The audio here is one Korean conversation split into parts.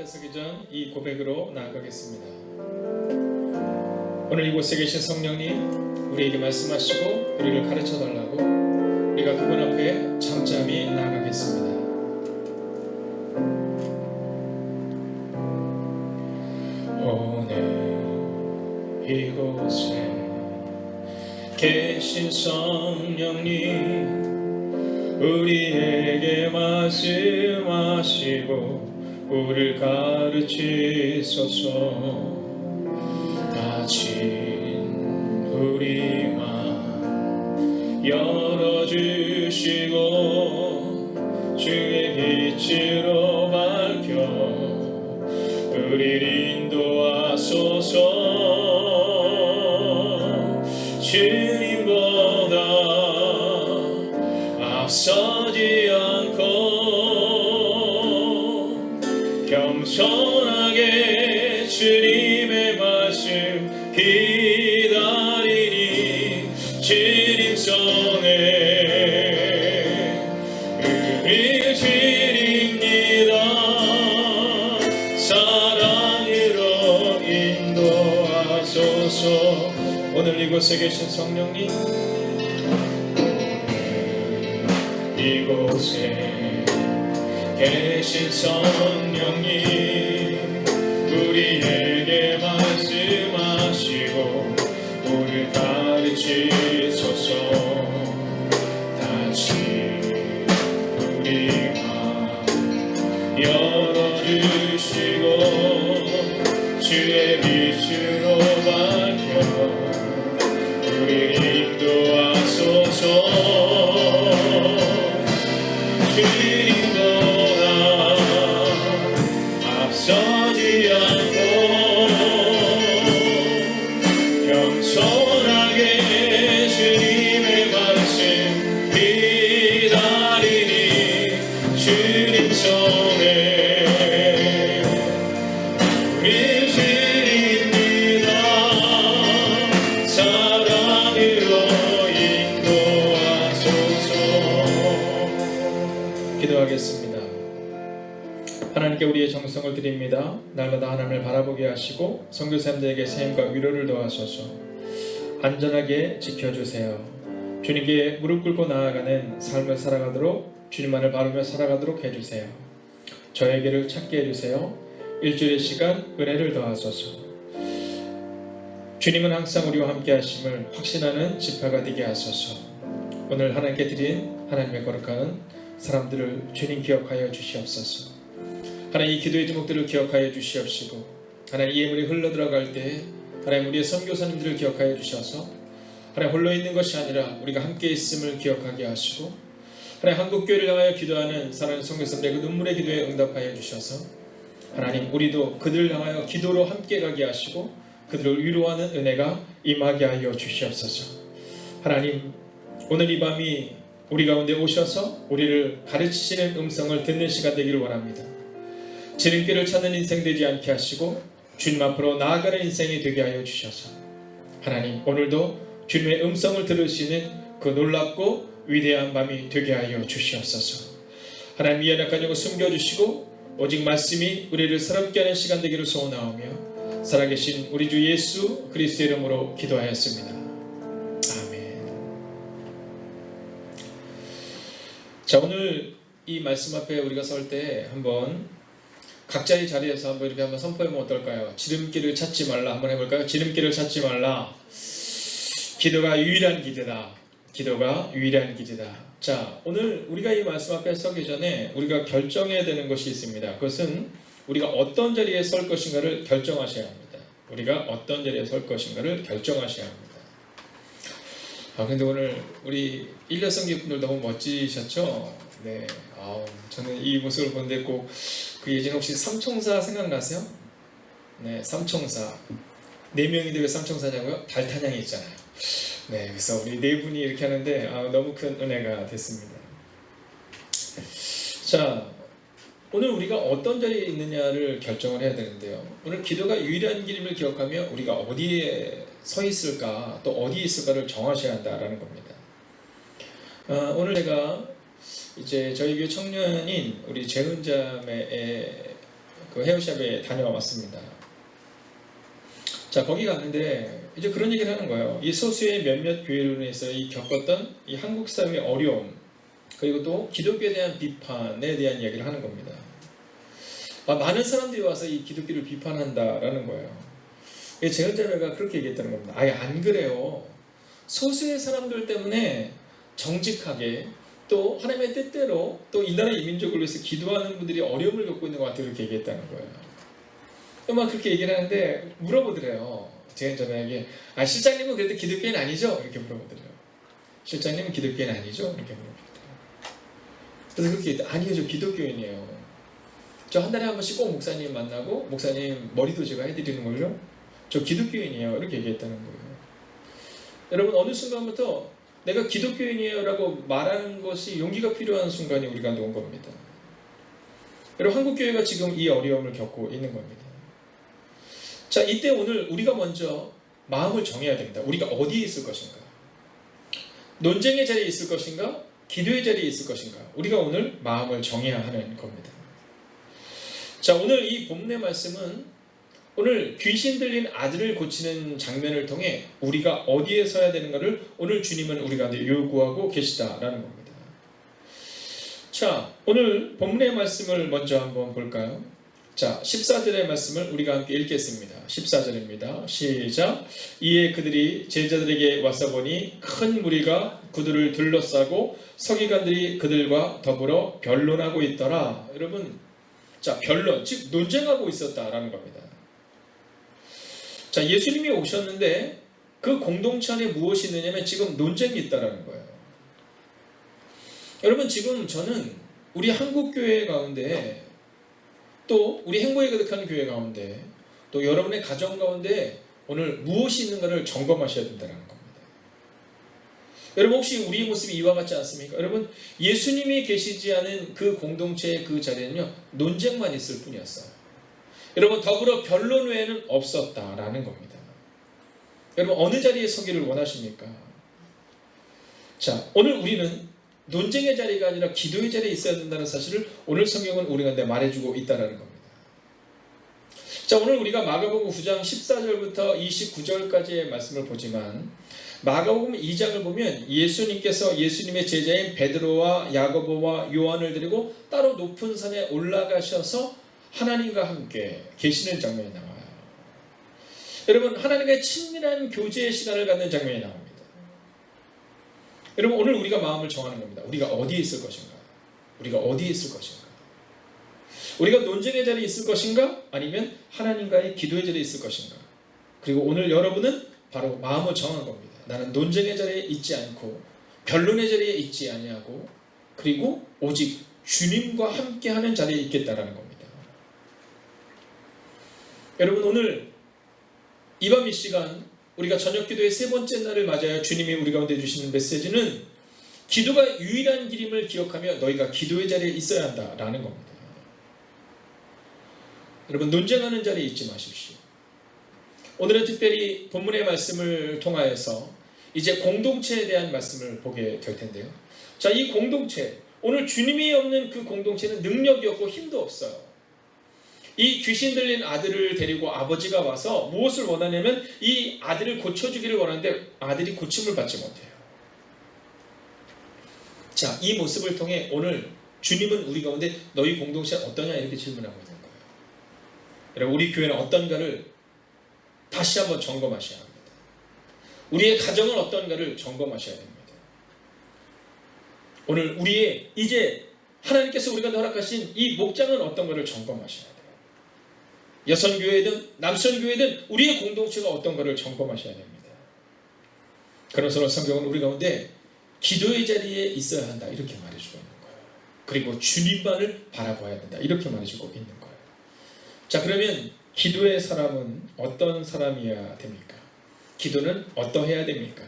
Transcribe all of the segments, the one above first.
앞에 서기 전 이 고백으로 나아가겠습니다. 오늘 이곳에 계신 성령님, 우리에게 말씀하시고 우리를 가르쳐 달라고 우리가 그분 앞에 잠잠히 나아가겠습니다. 오늘 이곳에 계신 성령님, 우리에게 말씀하시고 우리를 가르치소서. 닫힌 우리 맘 열어주시고 주의 빛으로 밝혀 우리를 인도하소서. 주님보다 앞서지 않고 겸손하게 주님의 말씀 기다리니 주님 손에 우리를 드립니다. 사랑으로 인도하소서. 오늘 이곳에 계신 성령님, 이곳에 계신 성령님, 우리에게 말씀하시고 우리를 가르치소서. 다시 우리 맘 열어주시고 주의 빛으로 밝혀 우리를 인도하소서. 주님보다 앞서지 않고 겸손하게 주님의 말씀 기다리니 주님 손에 우리 드립니다. 사랑으로 인도하소서. 기도하겠습니다. 하나님께 우리의 정성을 드립니다. 날마다 하나님을 바라보게 하시고 선교사님들에게 세임과 위로를 더하소서. 안전하게 지켜주세요. 주님께 무릎 꿇고 나아가는 삶을 살아가도록, 주님만을 바라보며 살아가도록 해주세요. 저에게를 찾게 해주세요. 일주일의 시간 은혜를 더하소서. 주님은 항상 우리와 함께 하심을 확신하는 지파가 되게 하소서. 오늘 하나님께 드린 하나님의 거룩한 사람들을 주님 기억하여 주시옵소서. 하나님, 이 기도의 제목들을 기억하여 주시옵시고, 하나님, 이 예물이 흘러들어갈 때 하나님 우리의 선교사님들을 기억하여 주셔서 하나님 홀로 있는 것이 아니라 우리가 함께 있음을 기억하게 하시고, 하나님 한국교회를 향하여 기도하는 사랑하는 선교사님들의 그 눈물의 기도에 응답하여 주셔서 하나님 우리도 그들을 향하여 기도로 함께 가게 하시고 그들을 위로하는 은혜가 임하게 하여 주시옵소서. 하나님, 오늘 이 밤이 우리 가운데 오셔서 우리를 가르치시는 음성을 듣는 시간 되기를 원합니다. 지름길을 찾는 인생 되지 않게 하시고 주님 앞으로 나아가는 인생이 되게 하여 주셔서 하나님, 오늘도 주님의 음성을 들을 수 있는 그 놀랍고 위대한 밤이 되게 하여 주시옵소서. 하나님, 이 연약한 영을 숨겨주시고 오직 말씀이 우리를 새롭게 하는 시간 되기를 소원하오며 살아계신 우리 주 예수 그리스도의 이름으로 기도하였습니다. 자, 오늘 이 말씀 앞에 우리가 설 때 한번 각자의 자리에서 한번 이렇게 한번 선포해보면 어떨까요? 지름길을 찾지 말라. 한번 해볼까요? 지름길을 찾지 말라. 기도가 유일한 길이다. 기도가 유일한 길이다. 자, 오늘 우리가 이 말씀 앞에 서기 전에 우리가 결정해야 되는 것이 있습니다. 그것은 우리가 어떤 자리에 설 것인가를 결정하셔야 합니다. 우리가 어떤 자리에 설 것인가를 결정하셔야 합니다. 근데 오늘 우리 일려성기분들 너무 멋지셨죠? 네. 저는 이 모습을 보는데 꼭 그 예전에 혹시 삼총사 생각나세요? 네, 삼총사. 4명인데 왜 삼총사냐고요? 달탄양이 있잖아요. 네, 그래서 우리 4분이 이렇게 하는데 너무 큰 은혜가 됐습니다. 자, 오늘 우리가 어떤 자리에 있느냐를 결정을 해야 되는데요. 오늘 기도가 유일한 길임을 기억하며 우리가 어디에 서 있을까, 또 어디에 있을까를 정하셔야 한다라는 겁니다. 오늘 제가 이제 저희 교회 청년인 우리 재은자매의 그 헤어샵에 다녀왔습니다. 자, 거기 갔는데 이제 그런 얘기를 하는 거예요. 이 소수의 몇몇 교회로 인해서 이 겪었던 이 한국 사회의 어려움, 그리고 또 기독교에 대한 비판에 대한 이야기를 하는 겁니다. 많은 사람들이 와서 이 기독교를 비판한다라는 거예요. 제일자매가 그렇게 얘기했다는 겁니다. 아예 안 그래요. 소수의 사람들 때문에 정직하게 또 하나님의 뜻대로 또 이 나라 이민족을 위해서 기도하는 분들이 어려움을 겪고 있는 것 같아요. 그렇게 얘기했다는 거예요. 막 그렇게 얘기를 하는데 물어보더래요. 제일자매에게 실장님은 그래도 기독교인 아니죠? 이렇게 물어보더래요. 실장님은 기독교인 아니죠? 이렇게 물어보더래요. 그래서 그렇게 아니요, 저 기독교인이에요. 저 한 달에 한 번씩 꼭 목사님 만나고 목사님 머리도 제가 해드리는 걸요. 저 기독교인이에요. 이렇게 얘기했다는 거예요. 여러분, 어느 순간부터 내가 기독교인이에요 라고 말하는 것이 용기가 필요한 순간이 우리 가운데 온 겁니다. 여러분, 한국교회가 지금 이 어려움을 겪고 있는 겁니다. 자, 이때 오늘 우리가 먼저 마음을 정해야 됩니다. 우리가 어디에 있을 것인가? 논쟁의 자리에 있을 것인가? 기도의 자리에 있을 것인가? 우리가 오늘 마음을 정해야 하는 겁니다. 자, 오늘 이 본문의 말씀은 오늘 귀신 들린 아들을 고치는 장면을 통해 우리가 어디에 서야 되는가를 오늘 주님은 우리 가운데 요구하고 계시다라는 겁니다. 자, 오늘 본문의 말씀을 먼저 한번 볼까요? 자, 14절의 말씀을 우리가 함께 읽겠습니다. 14절입니다. 시작. 이에 그들이 제자들에게 와서 보니 큰 무리가 그들을 둘러싸고 서기관들이 그들과 더불어 변론하고 있더라. 여러분, 자, 변론, 즉 논쟁하고 있었다라는 겁니다. 자, 예수님이 오셨는데 그 공동체 안에 무엇이 있느냐면 지금 논쟁이 있다라는 거예요. 여러분, 지금 저는 우리 한국교회 가운데 또 우리 행복에 거듭하는 교회 가운데 또 여러분의 가정 가운데 오늘 무엇이 있는가를 점검하셔야 된다는 겁니다. 여러분, 혹시 우리의 모습이 이와 같지 않습니까? 여러분, 예수님이 계시지 않은 그 공동체의 그 자리에는요, 논쟁만 있을 뿐이었어요. 여러분, 더불어 변론 외에는 없었다라는 겁니다. 여러분, 어느 자리에 서기를 원하십니까? 자, 오늘 우리는 논쟁의 자리가 아니라 기도의 자리에 있어야 된다는 사실을 오늘 성경은 우리 가운데 말해주고 있다는 겁니다. 자, 오늘 우리가 마가복음 9장 14절부터 29절까지의 말씀을 보지만 마가복음 2장을 보면 예수님께서 예수님의 제자인 베드로와 야고보와 요한을 데리고 따로 높은 산에 올라가셔서 하나님과 함께 계시는 장면이 나와요. 여러분, 하나님과의 친밀한 교제의 시간을 갖는 장면이 나옵니다. 여러분, 오늘 우리가 마음을 정하는 겁니다. 우리가 어디에 있을 것인가? 우리가 어디에 있을 것인가? 우리가 논쟁의 자리에 있을 것인가? 아니면 하나님과의 기도의 자리에 있을 것인가? 그리고 오늘 여러분은 바로 마음을 정한 겁니다. 나는 논쟁의 자리에 있지 않고 변론의 자리에 있지 아니하고 그리고 오직 주님과 함께하는 자리에 있겠다라는 겁니다. 여러분, 오늘 이 밤 이 시간 우리가 저녁 기도의 세 번째 날을 맞아야 주님이 우리 가운데 주시는 메시지는 기도가 유일한 길임을 기억하며 너희가 기도의 자리에 있어야 한다라는 겁니다. 여러분, 논쟁하는 자리에 있지 마십시오. 오늘은 특별히 본문의 말씀을 통하여서 이제 공동체에 대한 말씀을 보게 될 텐데요. 자, 이 공동체, 오늘 주님이 없는 그 공동체는 능력이 없고 힘도 없어요. 이 귀신 들린 아들을 데리고 아버지가 와서 무엇을 원하냐면 이 아들을 고쳐주기를 원하는데 아들이 고침을 받지 못해요. 자, 이 모습을 통해 오늘 주님은 우리 가운데 너희 공동체 어떠냐 이렇게 질문하고 있는 거예요. 여러분, 우리 교회는 어떤가를 다시 한번 점검하셔야 합니다. 우리의 가정은 어떤가를 점검하셔야 됩니다. 오늘 우리의 이제 하나님께서 우리가 허락하신 이 목장은 어떤가를 점검하셔야 돼요. 여성교회든 남성교회든 우리의 공동체가 어떤가를 점검하셔야 됩니다. 그래서 성경은 우리 가운데 기도의 자리에 있어야 한다 이렇게 말해주고 있는 거예요. 그리고 주님만을 바라봐야 된다 이렇게 말해주고 있는 거예요. 자, 그러면 기도의 사람은 어떤 사람이어야 됩니까? 기도는 어떠해야 됩니까?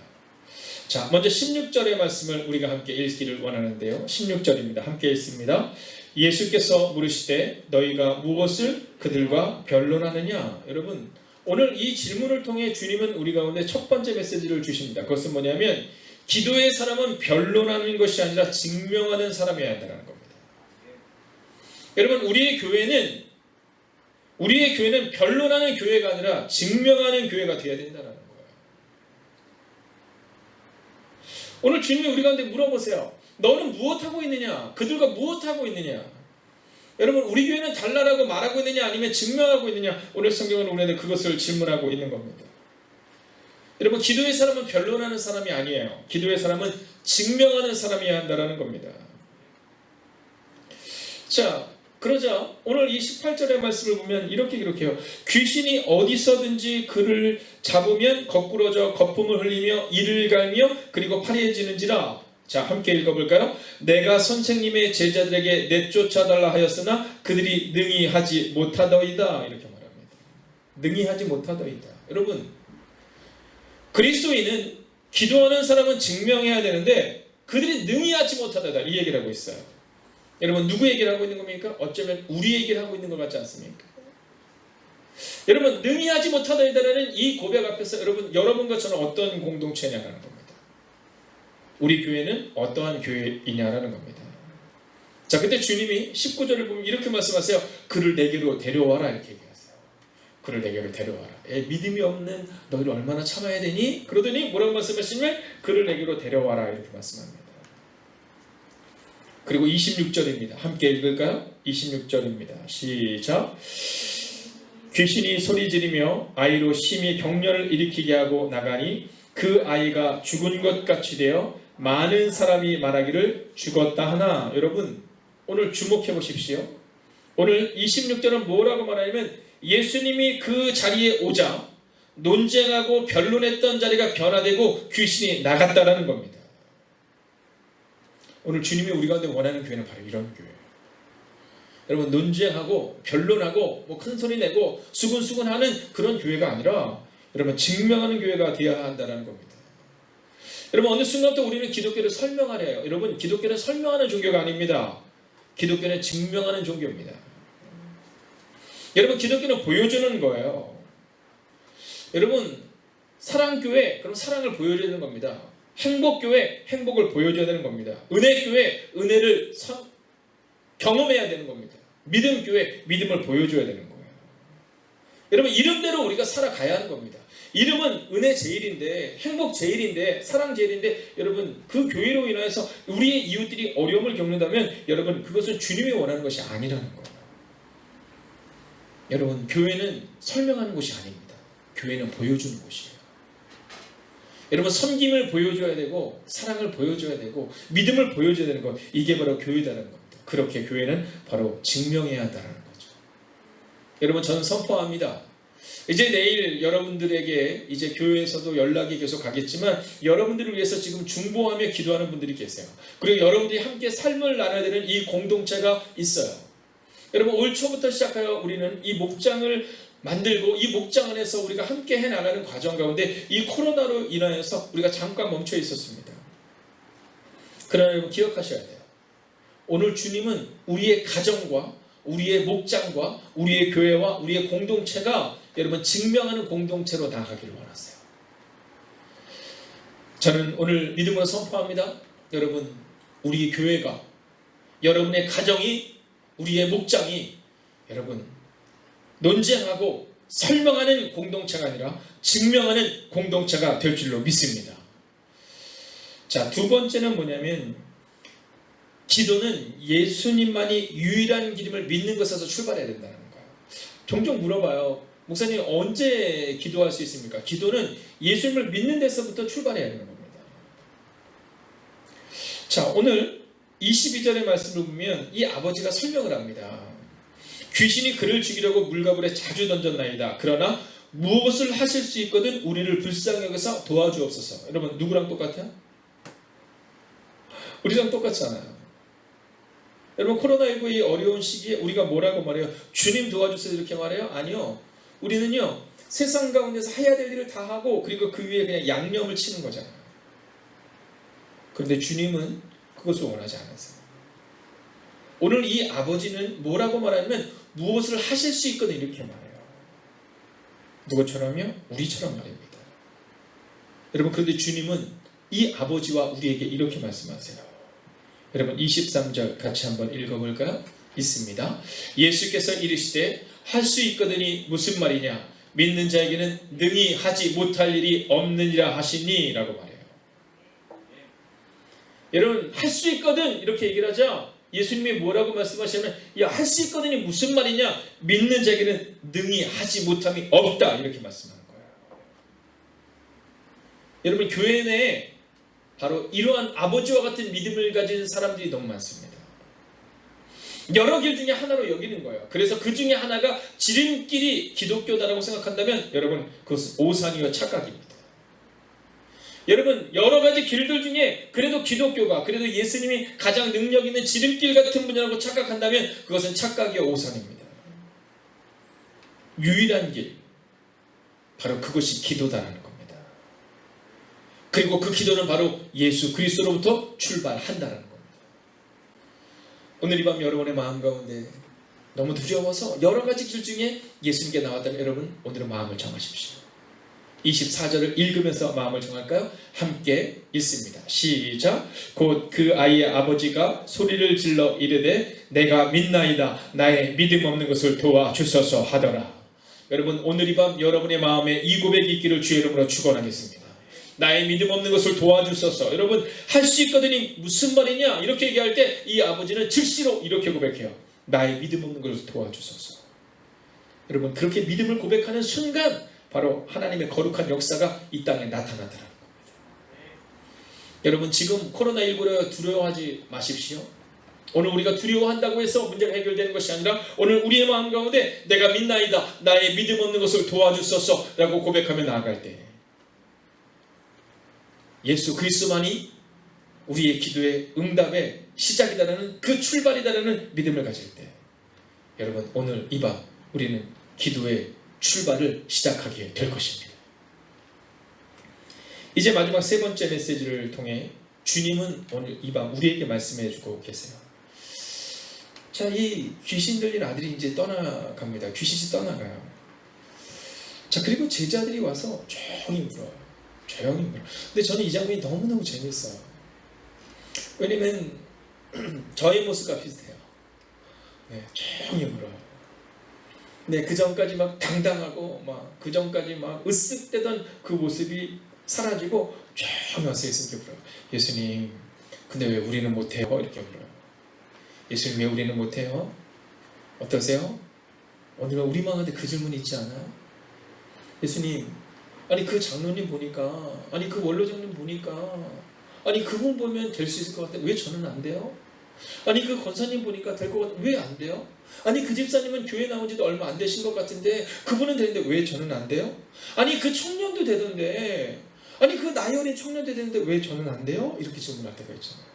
자, 먼저 16절의 말씀을 우리가 함께 읽기를 원하는데요. 16절입니다. 함께 읽습니다. 예수께서 물으시되 너희가 무엇을 그들과 변론하느냐? 여러분, 오늘 이 질문을 통해 주님은 우리 가운데 첫 번째 메시지를 주십니다. 그것은 뭐냐면 기도의 사람은 변론하는 것이 아니라 증명하는 사람이어야 한다는 겁니다. 여러분, 우리의 교회는 우리의 교회는 변론하는 교회가 아니라 증명하는 교회가 되어야 된다는 거예요. 오늘 주님이 우리 가운데 물어보세요. 너는 무엇하고 있느냐? 그들과 무엇하고 있느냐? 여러분, 우리 교회는 달라라고 말하고 있느냐 아니면 증명하고 있느냐? 오늘 성경은 우리한테 그것을 질문하고 있는 겁니다. 여러분, 기도의 사람은 변론하는 사람이 아니에요. 기도의 사람은 증명하는 사람이어야 한다는 겁니다. 자, 그러자 오늘 이 18절의 말씀을 보면 이렇게 기록해요. 귀신이 어디서든지 그를 잡으면 거꾸러져 거품을 흘리며 이를 갈며 그리고 파리해지는지라. 자, 함께 읽어볼까요? 내가 선생님의 제자들에게 내쫓아달라 하였으나 그들이 능히 하지 못하더이다. 이렇게 말합니다. 능히 하지 못하더이다. 여러분, 그리스도인은 기도하는 사람은 증명해야 되는데 그들이 능히 하지 못하더이다. 이 얘기를 하고 있어요. 여러분, 누구 얘기를 하고 있는 겁니까? 어쩌면 우리 얘기를 하고 있는 것 같지 않습니까? 여러분, 능히 하지 못하더이다라는 이 고백 앞에서 여러분과 저는 어떤 공동체냐라는 겁니다. 우리 교회는 어떠한 교회이냐라는 겁니다. 자, 그때 주님이 19절을 보면 이렇게 말씀하세요. 그를 내게로 데려와라. 이렇게 얘기하세요. 그를 내게로 데려와라. 믿음이 없는 너희를 얼마나 참아야 되니? 그러더니 뭐라고 말씀하시냐면 그를 내게로 데려와라. 이렇게 말씀합니다. 그리고 26절입니다. 함께 읽을까요? 26절입니다. 시작. 귀신이 소리 지르며 아이로 심히 격렬을 일으키게 하고 나가니 그 아이가 죽은 것 같이 되어 많은 사람이 말하기를 죽었다 하나. 여러분, 오늘 주목해 보십시오. 오늘 26절은 뭐라고 말하냐면 예수님이 그 자리에 오자 논쟁하고 변론했던 자리가 변화되고 귀신이 나갔다라는 겁니다. 오늘 주님이 우리 가운데 원하는 교회는 바로 이런 교회예요. 여러분, 논쟁하고 변론하고 큰 소리 내고 수근수근하는 그런 교회가 아니라 여러분, 증명하는 교회가 되어야 한다는 겁니다. 여러분, 어느 순간부터 우리는 기독교를 설명하래요. 여러분, 기독교는 설명하는 종교가 아닙니다. 기독교는 증명하는 종교입니다. 여러분, 기독교는 보여주는 거예요. 여러분, 사랑교회, 그럼 사랑을 보여줘야 되는 겁니다. 행복교회, 행복을 보여줘야 되는 겁니다. 은혜교회, 은혜를 경험해야 되는 겁니다. 믿음교회, 믿음을 보여줘야 되는 거예요. 여러분, 이름대로 우리가 살아가야 하는 겁니다. 이름은 은혜 제일인데, 행복 제일인데, 사랑 제일인데, 여러분, 그 교회로 인해서 우리의 이웃들이 어려움을 겪는다면 여러분, 그것은 주님이 원하는 것이 아니라는 거예요. 여러분, 교회는 설명하는 곳이 아닙니다. 교회는 보여주는 곳이에요. 여러분, 섬김을 보여줘야 되고 사랑을 보여줘야 되고 믿음을 보여줘야 되는 것, 이게 바로 교회다라는 겁니다. 그렇게 교회는 바로 증명해야 한다는 거죠. 여러분, 저는 선포합니다. 이제 내일 여러분들에게 이제 교회에서도 연락이 계속 가겠지만 여러분들을 위해서 지금 중보하며 기도하는 분들이 계세요. 그리고 여러분들이 함께 삶을 나눠야 되는 이 공동체가 있어요. 여러분, 올 초부터 시작하여 우리는 이 목장을 만들고 이 목장 안에서 우리가 함께 해나가는 과정 가운데 이 코로나로 인하여서 우리가 잠깐 멈춰 있었습니다. 그러나 여러분, 기억하셔야 돼요. 오늘 주님은 우리의 가정과 우리의 목장과 우리의 교회와 우리의 공동체가 여러분 증명하는 공동체로 나아가기를 원하세요. 저는 오늘 믿음으로 선포합니다. 여러분, 우리 교회가, 여러분의 가정이, 우리의 목장이 여러분 논쟁하고 설명하는 공동체가 아니라 증명하는 공동체가 될 줄로 믿습니다. 자, 두 번째는 뭐냐면 기도는 예수님만이 유일한 길임을 믿는 것에서 출발해야 된다는 거예요. 종종 물어봐요. 목사님, 언제 기도할 수 있습니까? 기도는 예수님을 믿는 데서부터 출발해야 되는 겁니다. 자, 오늘 22절의 말씀을 보면 이 아버지가 설명을 합니다. 귀신이 그를 죽이려고 물과 불에 자주 던졌나이다. 그러나 무엇을 하실 수 있거든 우리를 불쌍히 여겨서 도와주옵소서. 여러분, 누구랑 똑같아요? 우리랑 똑같잖아요. 여러분, 코로나19 이 어려운 시기에 우리가 뭐라고 말해요? 주님 도와주세요 이렇게 말해요? 아니요. 우리는요, 세상 가운데서 해야 될 일을 다 하고 그리고 그 위에 그냥 양념을 치는 거잖아요. 그런데 주님은 그것을 원하지 않으세요. 오늘 이 아버지는 뭐라고 말하냐면 무엇을 하실 수 있거든 이렇게 말해요. 누구처럼요? 우리처럼 말입니다. 여러분, 그런데 주님은 이 아버지와 우리에게 이렇게 말씀하세요. 여러분, 23절 같이 한번 읽어볼까요? 있습니다. 예수께서 이르시되 할 수 있거든이 무슨 말이냐? 믿는 자에게는 능히 하지 못할 일이 없느니라 하시니 라고 말해요. 여러분, 할 수 있거든 이렇게 얘기를 하죠. 예수님이 뭐라고 말씀하시냐면, 야, 할 수 있거든이 무슨 말이냐? 믿는 자에게는 능히 하지 못함이 없다 이렇게 말씀하는 거예요. 여러분, 교회 내에 바로 이러한 아버지와 같은 믿음을 가진 사람들이 너무 많습니다. 여러 길 중에 하나로 여기는 거예요. 그래서 그 중에 하나가 지름길이 기독교다라고 생각한다면 여러분, 그것은 오산이와 착각입니다. 여러분, 여러 가지 길들 중에 그래도 기독교가, 그래도 예수님이 가장 능력 있는 지름길 같은 분이라고 착각한다면 그것은 착각이요 오산입니다. 유일한 길, 바로 그것이 기도다라는 겁니다. 그리고 그 기도는 바로 예수 그리스도로부터 출발한다라는 겁니다. 오늘 이 밤 여러분의 마음 가운데 너무 두려워서 여러 가지 길 중에 예수님께 나왔다면 여러분, 오늘은 마음을 정하십시오. 24절을 읽으면서 마음을 정할까요? 함께 읽습니다. 시작. 곧 그 아이의 아버지가 소리를 질러 이르되 내가 믿나이다. 나의 믿음 없는 것을 도와주소서 하더라. 여러분, 오늘 이 밤 여러분의 마음에 이 고백이 있기를 주의 이름으로 축원하겠습니다. 나의 믿음 없는 것을 도와주소서. 여러분, 할 수 있거든이 무슨 말이냐? 이렇게 얘기할 때 이 아버지는 즉시로 이렇게 고백해요. 나의 믿음 없는 것을 도와주소서. 여러분, 그렇게 믿음을 고백하는 순간 바로 하나님의 거룩한 역사가 이 땅에 나타나더라는 겁니다. 여러분, 지금 코로나19로 두려워하지 마십시오. 오늘 우리가 두려워한다고 해서 문제가 해결되는 것이 아니라 오늘 우리의 마음 가운데 내가 믿나이다. 나의 믿음 없는 것을 도와주소서 라고 고백하며 나아갈 때 예수 그리스도만이 우리의 기도의 응답의 시작이다라는, 그 출발이다라는 믿음을 가질 때 여러분, 오늘 이 밤 우리는 기도의 출발을 시작하게 될 것입니다. 이제 마지막 세 번째 메시지를 통해 주님은 오늘 이 밤 우리에게 말씀해 주고 계세요. 자, 이 귀신 들린 아들이 이제 떠나갑니다. 귀신이 떠나가요. 자, 그리고 제자들이 와서 조용히 울어요. 조용히 울어요. 근데 저는 이 장면이 너무너무 재밌어요. 왜냐면 저의 모습과 비슷해요. 네, 조용히 울어요. 네, 그 전까지 막 당당하고 막 그 전까지 막 으쓱대던 그 모습이 사라지고 조용히 와서 예수님께 물어요. 예수님, 근데 왜 우리는 못해요? 이렇게 물어요. 예수님, 왜 우리는 못해요? 어떠세요? 오늘 우리 마음에 그 질문이 있지 않아요? 예수님, 아니 그 장로님 보니까, 아니 그 원로장님 보니까, 아니 그분 보면 될 수 있을 것 같아요. 왜 저는 안 돼요? 아니 그 권사님 보니까 될 것 같아요. 왜 안 돼요? 아니 그 집사님은 교회 나온 지도 얼마 안 되신 것 같은데 그분은 되는데 왜 저는 안 돼요? 아니 그 청년도 되던데, 아니 그 나이 어린 청년도 되는데 왜 저는 안 돼요? 이렇게 질문할 때가 있잖아요.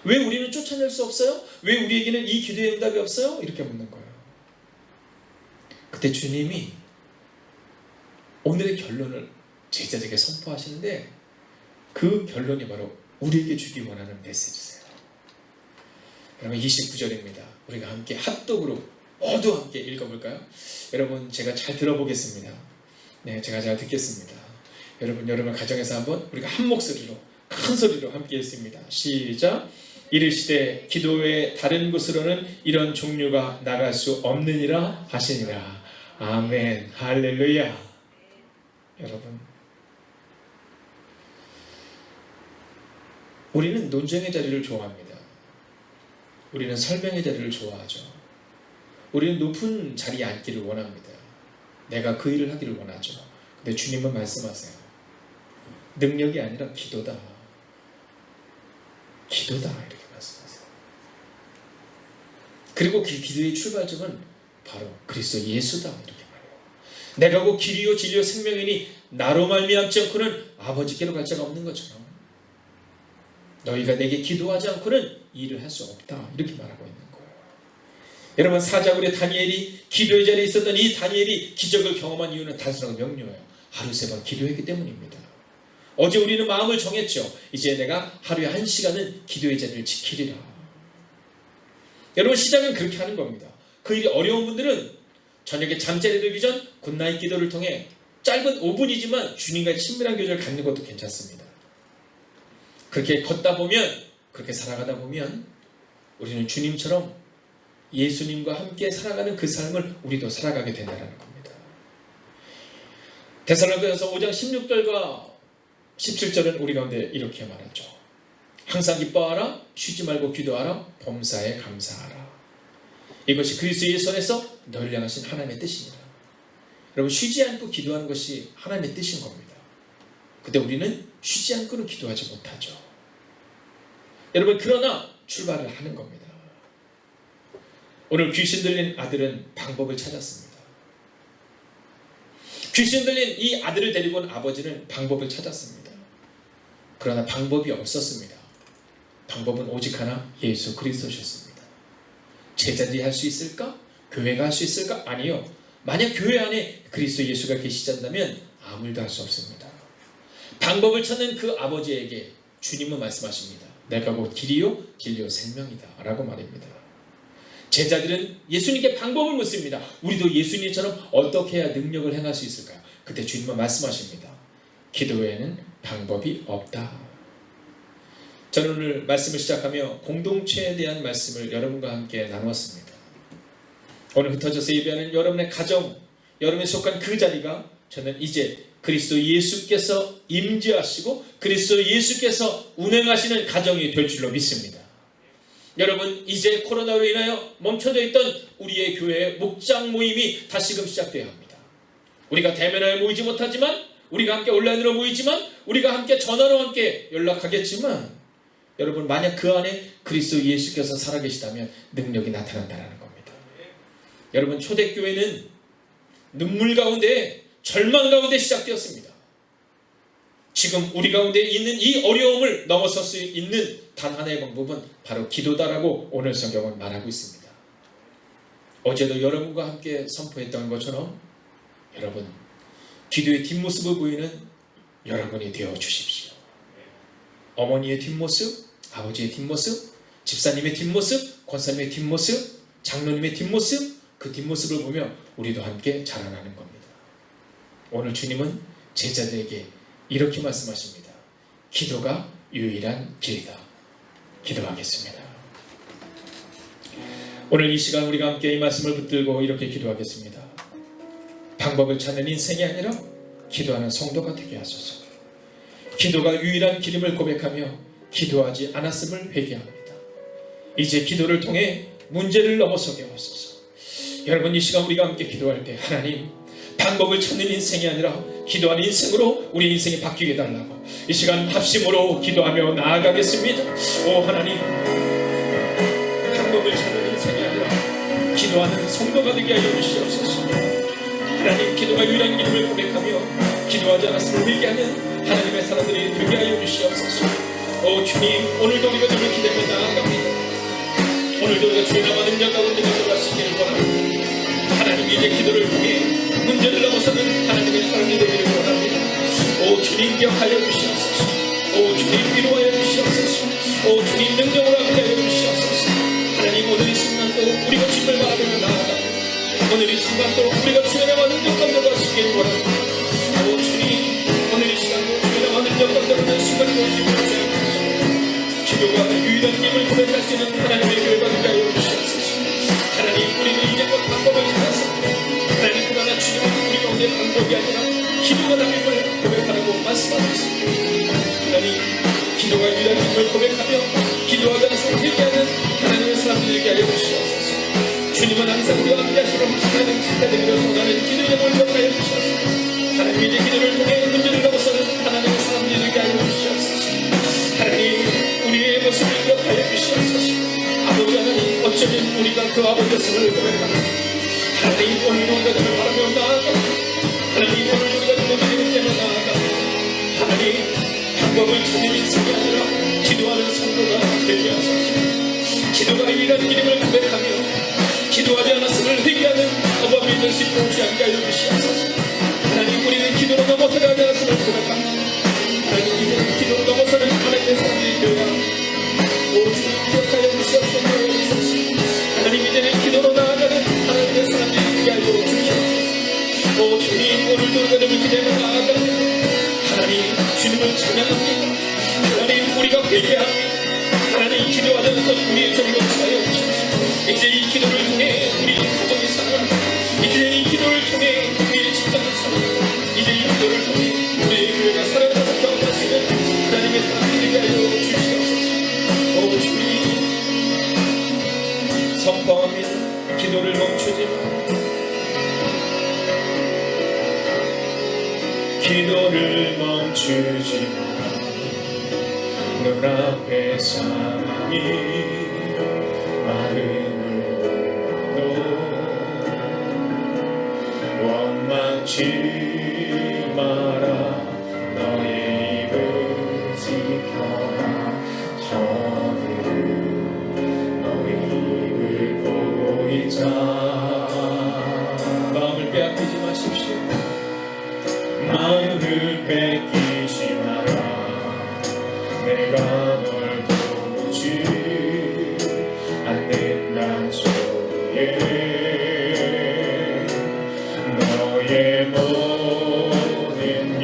왜 우리는 쫓아낼 수 없어요? 왜 우리에게는 이 기도의 응답이 없어요? 이렇게 묻는 거예요. 그때 주님이 오늘의 결론을 제자들에게 선포하시는데 그 결론이 바로 우리에게 주기 원하는 메시지세요. 여러분, 29절입니다. 우리가 함께 합독으로 모두 함께 읽어볼까요? 여러분, 제가 잘 들어보겠습니다. 네, 제가 잘 듣겠습니다. 여러분 가정에서 한번 우리가 한 목소리로 큰 소리로 함께 읽습니다. 시작. 이르시되 기도 외에 다른 곳으로는 이런 종류가 나갈 수 없느니라 하시니라. 아멘. 할렐루야. 여러분, 우리는 논쟁의 자리를 좋아합니다. 우리는 설명의 자리를 좋아하죠. 우리는 높은 자리에 앉기를 원합니다. 내가 그 일을 하기를 원하죠. 근데 주님은 말씀하세요. 능력이 아니라 기도다. 기도다. 이렇게 말씀하세요. 그리고 그 기도의 출발점은 바로 그리스도 예수다. 이렇게 말해요. 내가 곧 길이요 진리요 생명이니 나로 말미암지 않고는 아버지께로 갈 자가 없는 것처럼 너희가 내게 기도하지 않고는 일을 할 수 없다. 이렇게 말하고 있는 거예요. 여러분, 사자굴의 다니엘이 기도의 자리에 있었던 이 다니엘이 기적을 경험한 이유는 단순하고 명료해요. 하루 3번 기도했기 때문입니다. 어제 우리는 마음을 정했죠. 이제 내가 하루에 1시간은 기도의 자리를 지키리라. 여러분, 시작은 그렇게 하는 겁니다. 그 일이 어려운 분들은 저녁에 잠자리 들기 전 굿나잇 기도를 통해 짧은 5분이지만 주님과의 친밀한 교제를 갖는 것도 괜찮습니다. 그렇게 걷다 보면, 그렇게 살아가다 보면 우리는 주님처럼 예수님과 함께 살아가는 그 삶을 우리도 살아가게 된다는 겁니다. 데살로니가서 5장 16절과 17절은 우리 가운데 이렇게 말하죠. 항상 기뻐하라, 쉬지 말고 기도하라, 범사에 감사하라. 이것이 그리스도 예수 안에서 너희를 향하신 하나님의 뜻이니라. 여러분, 쉬지 않고 기도하는 것이 하나님의 뜻인 겁니다. 근데 우리는 쉬지 않고는 기도하지 못하죠. 여러분, 그러나 출발을 하는 겁니다. 오늘 귀신 들린 아들은 방법을 찾았습니다. 귀신 들린 이 아들을 데리고 온 아버지는 방법을 찾았습니다. 그러나 방법이 없었습니다. 방법은 오직 하나, 예수 그리스도셨습니다. 제자들이 할 수 있을까? 교회가 할 수 있을까? 아니요. 만약 교회 안에 그리스도 예수가 계시잔다면 아무도 할 수 없습니다. 방법을 찾는 그 아버지에게 주님은 말씀하십니다. 내가 곧 길이요 진리요 생명이다 라고 말입니다. 제자들은 예수님께 방법을 묻습니다. 우리도 예수님처럼 어떻게 해야 능력을 행할 수 있을까요? 그때 주님은 말씀하십니다. 기도 외에는 방법이 없다. 저는 오늘 말씀을 시작하며 공동체에 대한 말씀을 여러분과 함께 나누었습니다. 오늘 흩어져서 예배하는 여러분의 가정, 여러분이 속한 그 자리가 저는 이제 그리스도 예수께서 임재하시고 그리스도 예수께서 운행하시는 가정이 될 줄로 믿습니다. 여러분, 이제 코로나로 인하여 멈춰져 있던 우리의 교회의 목장 모임이 다시금 시작되어야 합니다. 우리가 대면하여 모이지 못하지만, 우리가 함께 온라인으로 모이지만, 우리가 함께 전화로 함께 연락하겠지만, 여러분, 만약 그 안에 그리스도 예수께서 살아계시다면 능력이 나타난다는 겁니다. 여러분, 초대교회는 눈물 가운데, 절망 가운데 시작되었습니다. 지금 우리 가운데 있는 이 어려움을 넘어설 수 있는 단 하나의 방법은 바로 기도다라고 오늘 성경은 말하고 있습니다. 어제도 여러분과 함께 선포했던 것처럼 여러분, 기도의 뒷모습을 보이는 여러분이 되어 주십시오. 어머니의 뒷모습, 아버지의 뒷모습, 집사님의 뒷모습, 권사님의 뒷모습, 장로님의 뒷모습, 그 뒷모습을 보며 우리도 함께 자라나는 겁니다. 오늘 주님은 제자들에게 이렇게 말씀하십니다. 기도가 유일한 길이다. 기도하겠습니다. 오늘 이 시간 우리가 함께 이 말씀을 붙들고 이렇게 기도하겠습니다. 방법을 찾는 인생이 아니라 기도하는 성도가 되게 하소서. 기도가 유일한 길임을 고백하며 기도하지 않았음을 회개합니다. 이제 기도를 통해 문제를 넘어서게 하소서. 여러분, 이 시간 우리가 함께 기도할 때 하나님, 방법을 찾는 인생이 아니라 기도하는 인생으로 우리 인생이 바뀌게 달라고 이 시간 합심으로 기도하며 나아가겠습니다. 오 하나님, 방법을 찾는 인생이 아니라 기도하는 성도가 되게 하여 주시옵소서. 하나님, 기도가 유일한 길임을 고백하며 기도하지 않았음을 회개하는 하나님의 사람들이 되게 하여 주시옵소서. 오 주님, 오늘도 우리가 주를 기대하며 나아갑니다. 오늘도 우리가 주의 남은 능력 가운데 들어가시기를 원합니다. 하나님, 이제 기도를 통해 문제를 넘어서는 하나님의 사람이 되기를 원합니다. 오 주님, 기억하여 주시옵소서. 오 주님, 위로하여 주시옵소서. 오 주님, 능력으로 함께하여 주시옵소서. 하나님, 오늘 이 순간도 우리가 주님을 바라보며 나아갑니다. 오늘 이 순간도 우리가 주의 남은 능력 가운데 가시기를 원합니다. 오 주님, 오늘 이 시간도 주의 남은 능력 가운데 가는 순간이 되시기를 원합니다. 기도가 유일한 힘을 고백할 수 있는 하나님의 교회가 되게 하여 주시옵소서. 하나님, 우리는 이제껏 방법을 찾았습니다. 하나님, 그러나 주님은 우리 가운데 방법이 아니라 기도가 답임을 고백하라고 말씀하셨습니다. 하나님, 기도가 유일한 힘을 고백하며 기도하지 않아서 회개하는 하나님의 사람들에게 하여 주시옵소서. 주님은 항상 우리와 함께 하시는 하나님 축하드리며 소원하는 기도의 영을 역하여 주시옵소서. 하나님, 이제 기도를 통해 문제를 넘어서는 하나님의 사람들에게 하여 주시옵소서. 하나님, 우리의 모습을 기억하여 주시옵소서. 아버지 하나님, 어쩌면 우리가 그 아버지였음을 고백합니다. 하나님, 오늘도 우리가 주를 바라며 나아갑니다. 하나님, 오늘도 우리가 주를 믿음을 때문에 나아갑니다. 하나님, 방법을 찾는 인생이 아니라 기도하는 성도가 되게 하소서. 기도가 유일한 길임을 고백하며 기도하지 않았음을 회개하는 어법이 될 수 있도록 않게 하여 주시옵소서. 하나님, 우리는 기도로 넘어서지 않았음을 고백합니다. 하나님, 이제는 기도로 넘어서는 하나님의 사람들이 되어야 합니다. 오 주님, 기억하여 주시옵소서. 하나님, 이제는 기도로 나아가는 하나님의 사람들이 되게 하여 주시옵소서. 오 주님, 오늘도 우리가 기대하며 나아갑니다. 하나님, 주님을 찬양합니다. 하나님, 우리가 회개합니다. 하나님, 기도하는 것 우리의 전력을 하여 주시옵소서. 이제 이 기도를 통해 우리 가정이 살아나고, 이제 이 기도를 통해 우리의 직장이 살아나고, 이제 이 기도를 통해 우리의 교회가 살아나서 경험하시는 하나님의 사람들이 하여 주시옵소서. 오 주님, 선포합니다. 기도를 멈추지 마. 기도를 멈추지 마라. 눈앞에 사랑이 마음으로 원망치 마라. 너의 입을 지켜라. 저들은 너의 입을 보고 있자. 마음을 빼앗기지 마십시오. 마음을 뺏기지 마라. 내가 널 도우지 않는단 소리에 너의 모든 게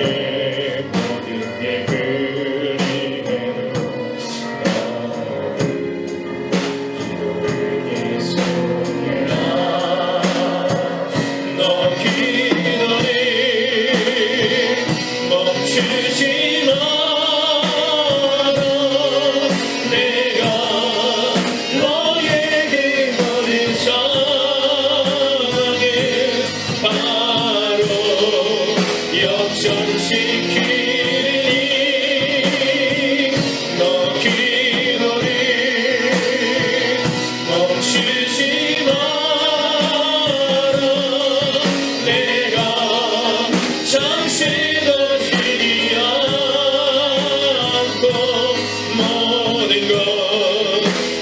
그리해도 너를 기도를 계속해라. 너 기도를 멈추지 마라. 내가 너에게 거린 사랑에 바로 역전시키니. 너 기도를 멈추지 마라. 내가 잠시도 쉬지 않고 모든 것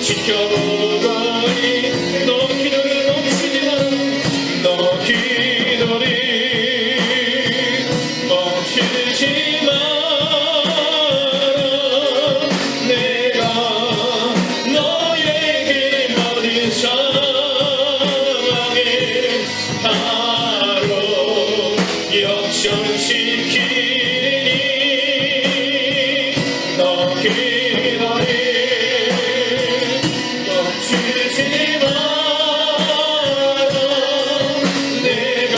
지켜보고 너 기도를 멈추지 마라. 너 기도를 멈추지 마라. 내가 너에게 모든 사랑에 바로 역전시키니. 너 기도를 멈추지 마라. 내가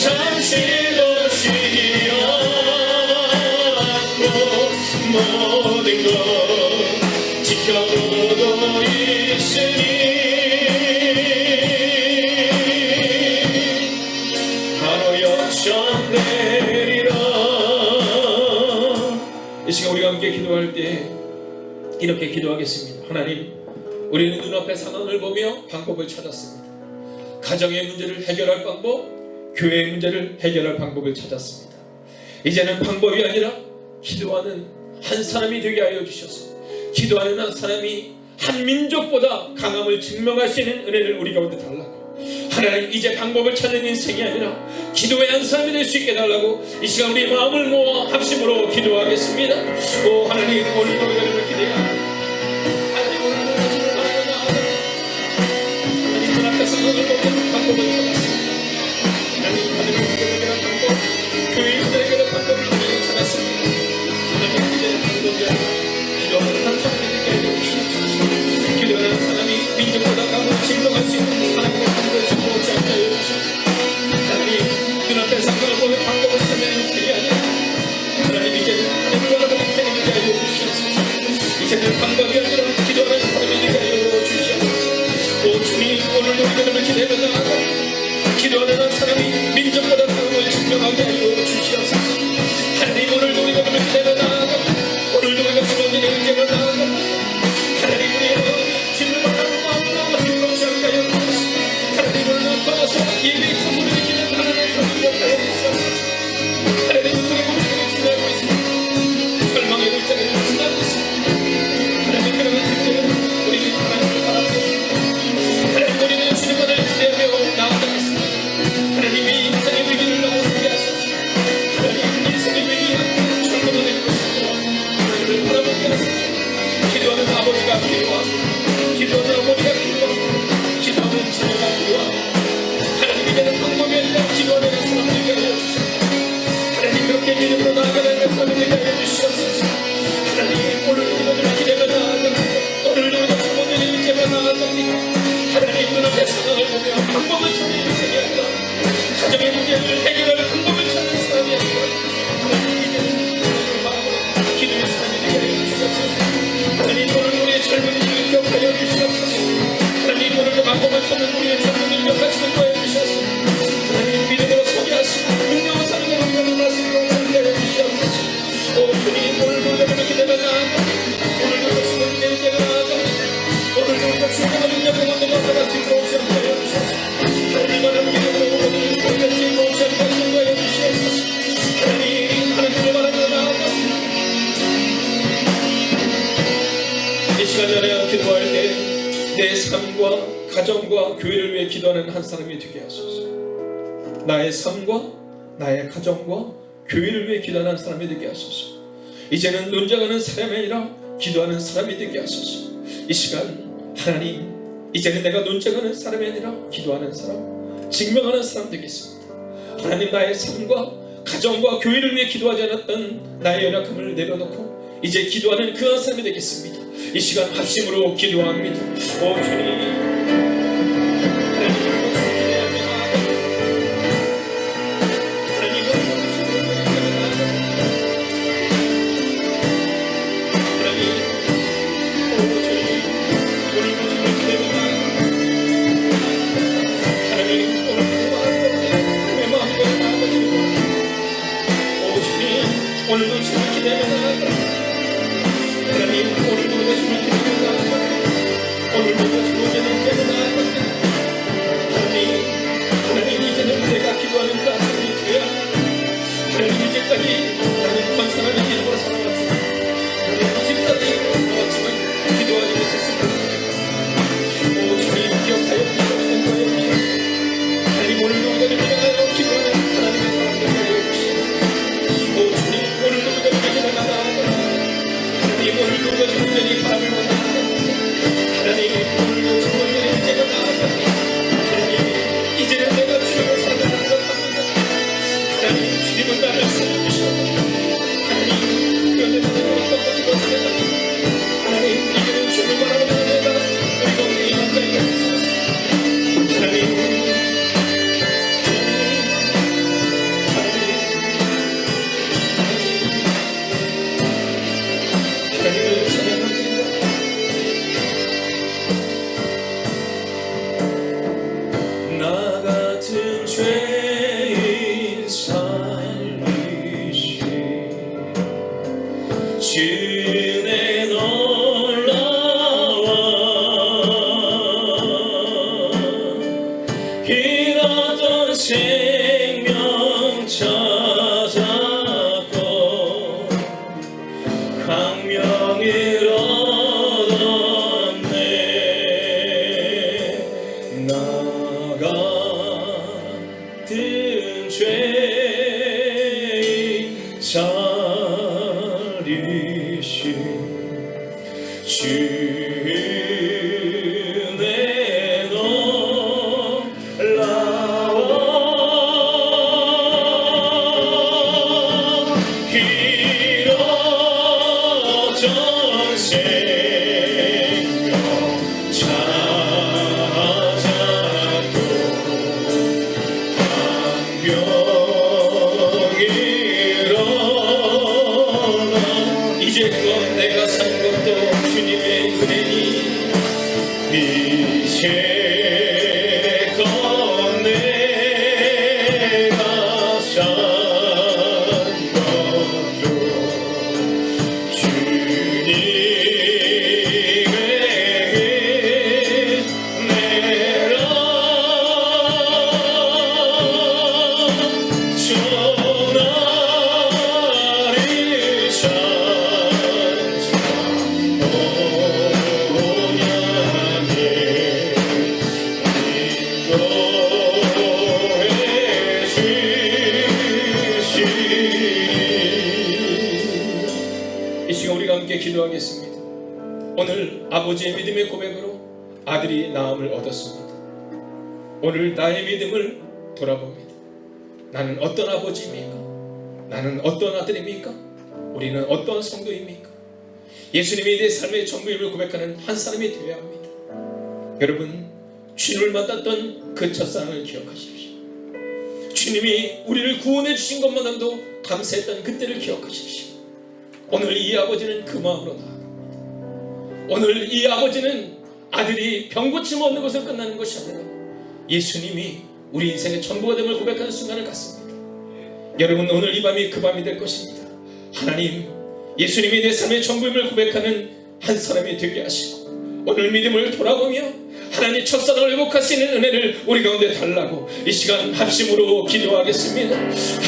잠시도 쉬지 않고 모든 것 지켜보고 있으니 바로 역전되리라. 이 시간 우리가 함께 기도할 때 이렇게 기도하겠습니다. 하나님, 우리는 눈앞의 상황을 보며 방법을 찾았습니다. 가정의 문제를 해결할 방법, 교회의 문제를 해결할 방법을 찾았습니다. 이제는 방법이 아니라 기도하는 한 사람이 되게 하여 주셔서 기도하는 한 사람이 한 민족보다 강함을 증명할 수 있는 은혜를 우리 가운데 달라고. 하나님, 이제 방법을 찾는 인생이 아니라 기도의 한 사람이 될 수 있게 달라고 이 시간 우리 마음을 모아 합심으로 기도하겠습니다. 오 하나님, 오늘도 우리를 기대합니다. 하나님, 오늘도 우리를 바라보다 하나님 눈앞에 상황을 보고 방법을 찾았습니다. 하나님, 가정의 문제를 해결할 방법, 교회의 문제를 해결할 방법을 우리가 찾았습니다. 하나님, 이제 방법이 아니라 기도하는 한 사람이 되게 해주옵소서. 기도하는 한 사람이 민족보다 강함을 증명할 수 있는 하나님의 방법을 수고하지 않게 하여 주옵소서. 하나님, 눈앞에 상황을 보며 방법을 찾는 인생이 아니라 하나님, 이제는 하나님을 바라보는 인생이 되게 하여 주시옵소서. 이제는 방법이 아니라 기도하는 사람이 되게 하여 주시옵소서. 오 주님, 오늘도 우리를 기대하며 나아가 기도하는 한 사람이 민족보다 강함을 증명하게 하여 주시옵소서. 하나님, 오늘도 우리가 기대하며 나아가 오늘도 우리가 주어진 은혜로 나아가 하나님, 우리의 주님을 바라보는 마음으로 힘으로지 않게 하여 주옵소서. 하나님, 오늘도 더워서 예배의 소리를 듣기는 하나님의 소리를 하여 주옵소서. 하나님, 우리의 고통을 지나고 있습니다. 절망의 골짜기를 지나고 있습니다. 하나님, 그러면 그때 우리는 하나님을 바라보고 하나님, 우리는 주님만을 기대하며 나아가겠습니다. 하나님, 이 인생의 위기를 넘어서게 하소서. 하나님, 인생의 위기가 절망을 낼 것이고 하나님을 바라보게 하소서. 기도하는 아버지가 필요하고 기도하는 어머니가 필요하고 기도하는 자녀가 필요하고 하나님, 이제는 방법이 아니라 기도하는 사람들에게 하여 주시옵소서. 하나님, 그렇게 믿음으로 나아가는 사람들에게 하여 주시옵소서. 하나님, 오늘도 기도를 기대며 나아갑니다. 오늘도 우리가 사모님을 기대며 나아갑니다. 시간 전에 기도할 때 내 삶과 가정과 교회를 위해 기도하는 한 사람이 되게 하소서. 나의 삶과 나의 가정과 교회를 위해 기도하는 한 사람이 되게 하소서. 이제는 논쟁하는 사람이 아니라 기도하는 사람이 되게 하소서. 이 시간 하나님, 이제는 내가 논쟁하는 사람이 아니라 기도하는 사람, 증명하는 사람 되겠습니다. 하나님, 나의 삶과 가정과 교회를 위해 기도하지 않았던 나의 연약함을 내려놓고 이제 기도하는 그 한 사람이 되겠습니다. 이 시간 합심으로 기도합니다. 오 주님, 오늘도 주님 기대합니다. 하나님, 오늘도 주님 기대합니다. 오늘도 주님 기대합니다. 하나님, 이제는 내가 기도하는 그 사람이 되어야 합니다. 하나님, 이제까지 나는 건선하는 기도로 살아왔습니다. 하나님, 지금까지 나왔지만 기도하지 못했습니다. 오 주님, 기억하여 주시옵소서. 하나님, 오늘도 우리를 위하여 기도하는 하나님의 사람들 되어 주시옵소서. 오 주님, 오늘도 우리가 이제는 나아가고 하나님, 오늘도 우리가 주님의 바람을 원합니다. 하나님, 오늘도 주님의 이제가 나아가고 하나님, 이제는 내가 주님을 사랑하는 것 합니다. 하나님, 주님은 나를 사랑하시옵소서. 하나님, 그런데 나는 어떤 것을 없습니다. 하나님, 이제는 주님을 바라보는 내가 우리 가운데 임하게 하옵소서. 하나님, 주의 놀라워 잃었던 생명 찾았고 광명을 얻었네. 나 같은 죄인 주내 놀라워 잃었던 생명 찾았고 광명을 얻어 이제껏 내가 산 것도 주님의 은혜니 이제껏 내가 산 것도 주님의 은혜라. 이 시간 우리가 함께 기도하겠습니다. 오늘 아버지의 믿음의 고백으로 아들이 나음을 얻었습니다. 오늘 나의 믿음을 돌아봅니다. 나는 어떤 아버지입니까? 나는 어떤 아들입니까? 우리는 어떤 성도입니까? 예수님이 내 삶의 전부임을 고백하는 한 사람이 되어야 합니다. 여러분, 주님을 만났던 그 첫사랑을 기억하십시오. 주님이 우리를 구원해 주신 것만으로도 감사했던 그때를 기억하십시오. 오늘 이 아버지는 그 마음으로 나아갑니다. 오늘 이 아버지는 아들이 병고침 없는 것으로 끝나는 것이 아니라 예수님이 우리 인생의 전부가 됨을 고백하는 순간을 갖습니다. 여러분, 오늘 이 밤이 그 밤이 될 것입니다. 하나님, 예수님이 내 삶의 전부임을 고백하는 한 사람이 되게 하시고 오늘 믿음을 돌아보며 하나님 첫사랑을 회복할 수 있는 은혜를 우리 가운데 달라고 이 시간 합심으로 기도하겠습니다.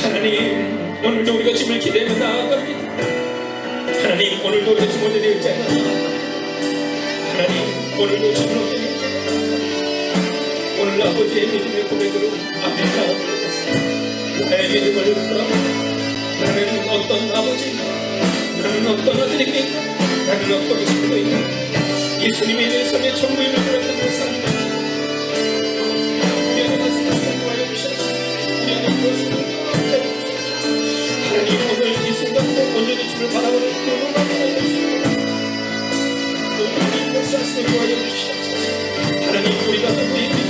하나님, 오늘도 우리가 주님을 기대하며 나아갑니다. 하나님, 오늘도 우리가 주님을 의지하며 오늘도 주님 오늘 아버지의 믿음의 고백으로 앞에 나아가겠습니다. 나의 믿음을 풀어라. 나는 어떤 아버지인가? 나는 어떤 아들입니까? 나는 어떤 성도인가? 예수님이 내 삶의 전부임을 고백하는 사람입니다. 우리 안에 말씀을 선포하여 주셔서 우리 안에 무엇을 하여 주셔서 하나님 오늘 이 순간도 온전히 주를 바라보는 그 놀라운 모습으로 오늘 역사하시며 도와여 주시옵소서. 하나님 우리가 누구입니까?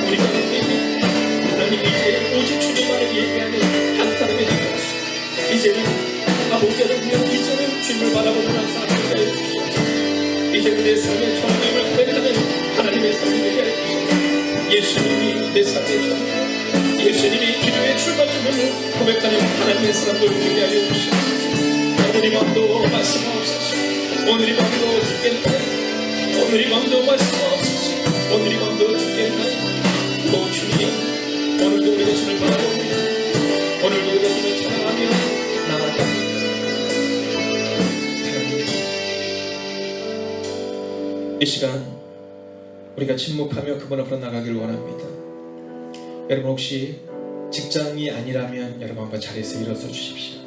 우리가 누구입니까? 하나님 이제 오직 주님만을 예배하는 한 사람이 되었습니다. 이제는 아버지를 보며 이제는 주님을 바라보는 한 사람이 되어 주시옵소서. 이제는 내 삶의 전부임을 고백하는 하나님의 삶이 되게 하여 주시옵소서. 예수님이 내 삶의 전부, 예수님이 기도의 출발점을 고백하는 하나님의 사람들 되게 하여 주시옵소서. 오늘 이 밤도 말씀하옵소서. 오늘 이 밤도 듣겠나요? 오늘 이 밤도 말씀하옵소서. 오늘 이 밤도 듣겠나요? 오 주님, 오늘도 우리가 주를 바라봅니다. 오늘도 우리가 주를 찬양하며 나아갑니다. 이 시간 우리가 침묵하며 그분 앞으로 나가기를 원합니다. 여러분 혹시 직장이 아니라면 여러분 한번 자리에서 일어서 주십시오.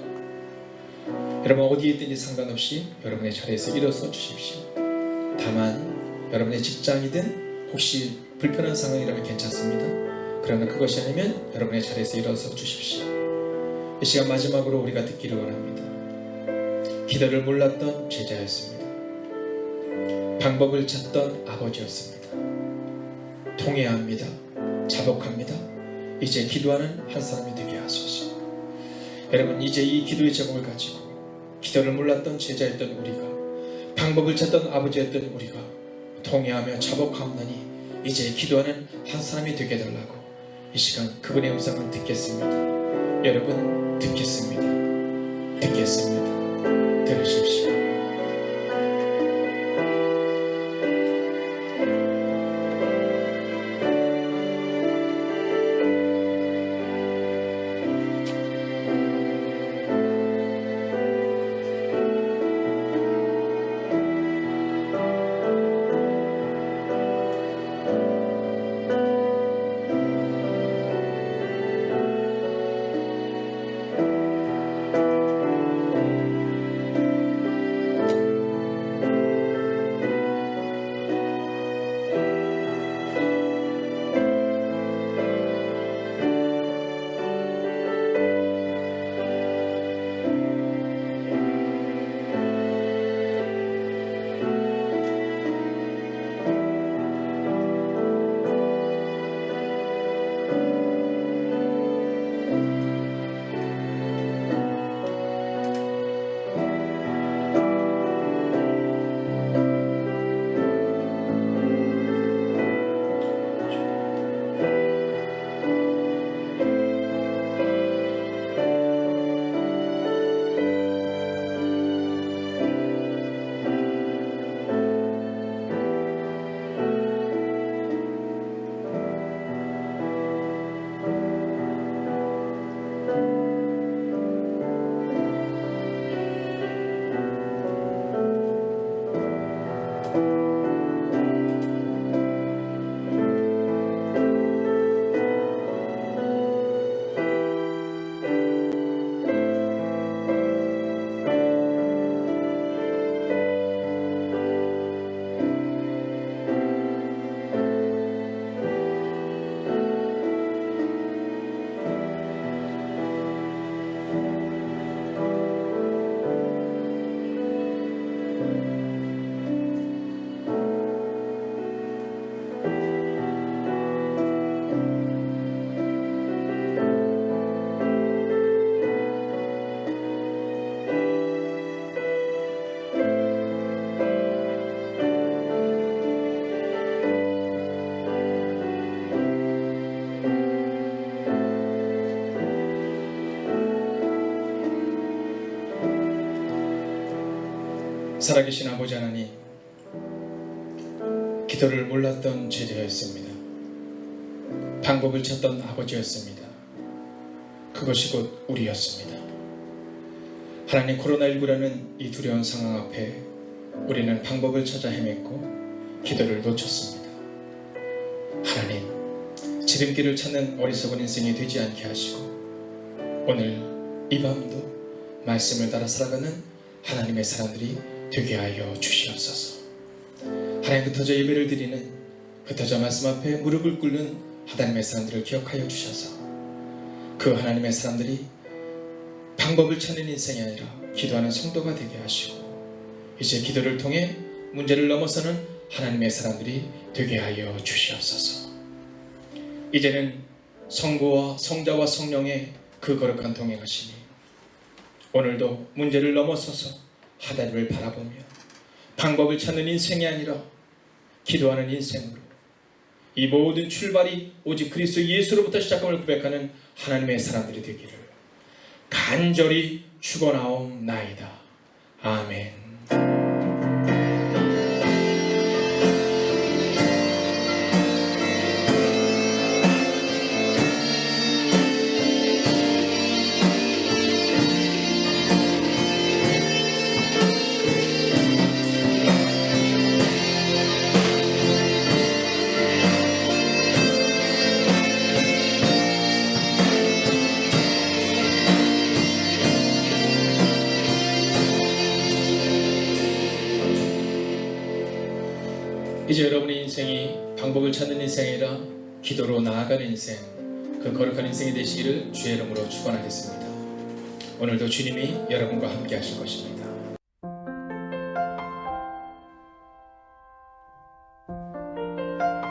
여러분 어디에 있든지 상관없이 여러분의 자리에서 일어서 주십시오. 다만 여러분의 직장이든 혹시 불편한 상황이라면 괜찮습니다. 그러나 그것이 아니면 여러분의 자리에서 일어서 주십시오. 이 시간 마지막으로 우리가 듣기를 원합니다. 기도를 몰랐던 제자였습니다. 방법을 찾던 아버지였습니다. 통해야 합니다. 자복합니다. 이제 기도하는 한 사람이 되게 하소서. 여러분 이제 이 기도의 제목을 가지고 기도를 몰랐던 제자였던 우리가, 방법을 찾던 아버지였던 우리가 통해하며 자복하옵나니 이제 기도하는 한 사람이 되게 해달라고 이 시간 그분의 음성을 듣겠습니다. 여러분 듣겠습니다. 듣겠습니다. 들으십시오. 살아계신 아버지 하나님, 기도를 몰랐던 제자였습니다. 방법을 찾던 아버지였습니다. 그것이 곧 우리였습니다. 하나님, 코로나19라는 이 두려운 상황 앞에 우리는 방법을 찾아 헤맸고 기도를 놓쳤습니다. 하나님, 지름길을 찾는 어리석은 인생이 되지 않게 하시고 오늘 이 밤도 말씀을 따라 살아가는 하나님의 사람들이 되게 하여 주시옵소서. 하나님, 흩어져 예배를 드리는, 흩어져 말씀 앞에 무릎을 꿇는 하나님의 사람들을 기억하여 주셔서 그 하나님의 사람들이 방법을 찾는 인생이 아니라 기도하는 성도가 되게 하시고 이제 기도를 통해 문제를 넘어서는 하나님의 사람들이 되게 하여 주시옵소서. 이제는 성부와 성자와 성령의 그 거룩한 동행하시니 오늘도 문제를 넘어서서 하나님을 바라보며 방법을 찾는 인생이 아니라 기도하는 인생으로 이 모든 출발이 오직 그리스도 예수로부터 시작함을 고백하는 하나님의 사람들이 되기를 간절히 축원하옵나이다. 아멘. 이제 여러분의 인생이 방법을 찾는 인생이 아니라 기도로 나아가는 인생, 그 거룩한 인생이 되시기를 주의 이름으로 축원하겠습니다. 오늘도 주님이 여러분과 함께 하실 것입니다.